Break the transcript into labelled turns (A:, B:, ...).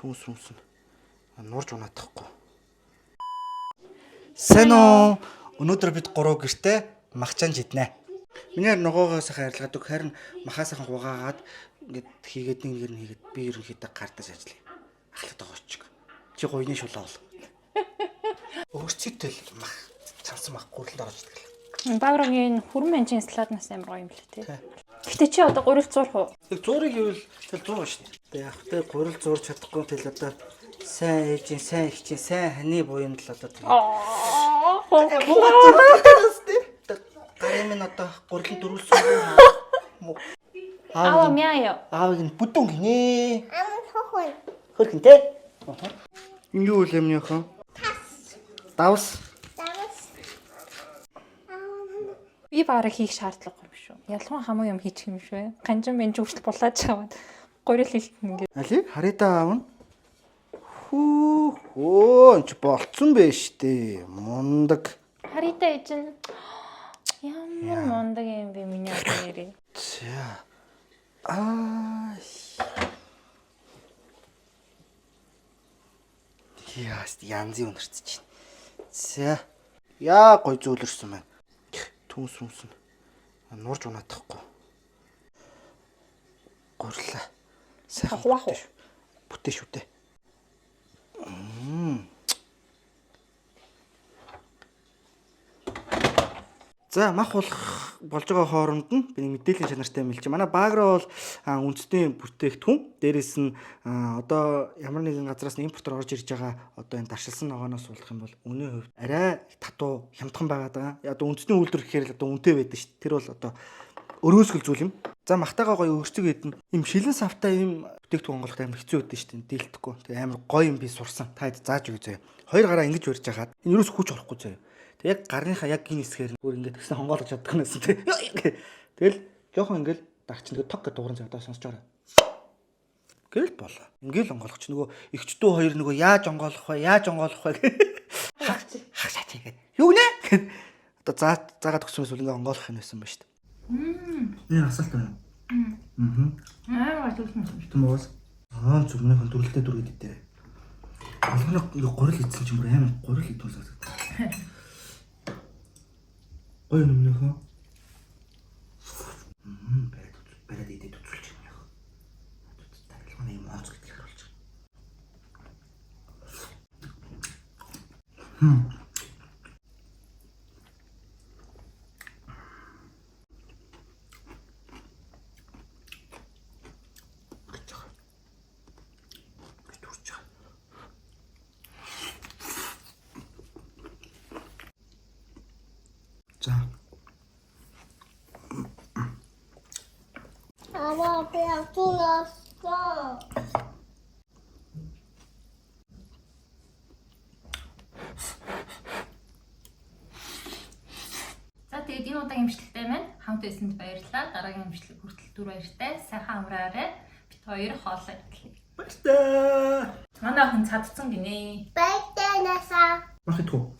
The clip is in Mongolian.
A: Түүнс рүүмсэн. Нурж унаадахгүй. Сайн уу? Өнөөдөр бид гурав гэртээ махчаан жиднэ. Миний ногоогоо сайхан арилгадаг. Харин махаа сайхан гугаагаад ингээд хийгээд нэг нэр нь хийгээд би ерөнхийдөө гартаас ажиллая. Ахлаад байгаа очиг. Чи гуйны шулаа бол. Өөрсдөө л мах цансан мах гүрэлд орж идэг.
B: Баврагийн хүрэн манжийн салааднаас амар гоё юм бэл тээ. Гэтэ чи одоо гурил зурх уу?
A: Тэг зуурыг ивэл тэл 100 шүү дээ. Тэг яг тэ гурил зурж чадахгүй тэл одоо сайн ээжийн, сайн ихчийн, сайн ханы буянд л одоо тэг. Гарын минь одоо гурилд дөрүүлсэн юм.
B: Аа мяа.
A: Аавыг нь бүдүүн гинэ.
C: Ам хохой.
A: Хөрхөн тэ. Энэ юу вэ миний охин? Давс.
B: Би бараг хийх шаардлагагүй юм шүү. Ялган хамаг юм хийчих юм шүү. Ганжин минь зүгтэл булаад чаваад гурил хийх ингээд.
A: Али харидаа аав нь. Хөө энэ ч болцсон байж тээ. Мундаг.
B: Харидаа ижин. Ямар мундаг юм бэ миний нэрээ.
A: За. Яаст янзын өнөрцөж байна. За. Яа гой зөөлөрсөн байна. Түүнс рүүмсэн. Нурж унаадахгүй. Гурлаа. Сайхан
B: Хавах уу?
A: Бүтээ шүү дээ. За мах болж байгаа хооронд нь би мэдээллийн чанартай мэлж. Манай бааграа бол үндэсний бүтээгдэхүүн. Дээрээс нь одоо ямар нэгэн газраас импортоор орж ирж байгаа одоо энэ даршилсан ногооноос уулах юм бол үнийн хувьд арай татуу хямдхан байгаад байгаа. Одоо үндэсний үйлдвэр гэхээр л одоо үнэтэй байдаг шүү дээ. Тэр бол одоо өрөөсгөл зүйл юм. За махтайгаа гоё өрсөг идэн им шилэн савтай им бүтээгдэхүүн онгойлгох амар хэцүү байдаг шүү дээ. Дийлдэхгүй. Тэгээ амар гоё юм би сурсан. Та хэд зааж өгье зөө. Хоёр гараа ингэж барьж хагаад энэ юус хүч орохгүй зөө. Тэг яг гарныхаа яг гин хэсгээр бүр ингэж тэгсэн хонгоолгож чаддаг юм байна тий. Тэгэл жоохон ингээл дагч нэг тог гэдэг дуурын цагтаа сонсож байгаа. Гэл болоо. Ингээл онгоолгоч нөгөө ихчдүү хоёр нөгөө яаж онгоолгох вэ? Хагсаа тийгээ. Юу нэ? Одоо заагаад өгсөнөөс үл ингээ онгоолгох юм байсан ба шүү дээ. Энэ асуулт байна.
B: Аа гойсон юм шүү.
A: Тэмээс. Зүгнийхэн дөрөлтэй дүр гэдэг дээ. Болгоно гурил идсэн ч юм амар гурил идсэн санагдав. Ой нэмнэхэ. Бараад идээд үзүүлж юм яах. Тарилганы юм онц гэдэг харуулж байгаа. За.
C: Ама би авчихсан.
B: За тэгээд энэ удаагийн имжлэгтэй маань хамт байсанд баярлалаа. Дараагийн имжлэг хүртэл түр баяртай. Сайхан амраарай. Бид хоёр хоолой идэлээ.
A: Баярлалаа.
B: Манай охин цадцсан гинэ.
C: Байтэнасаа.
A: Мах идэх үү?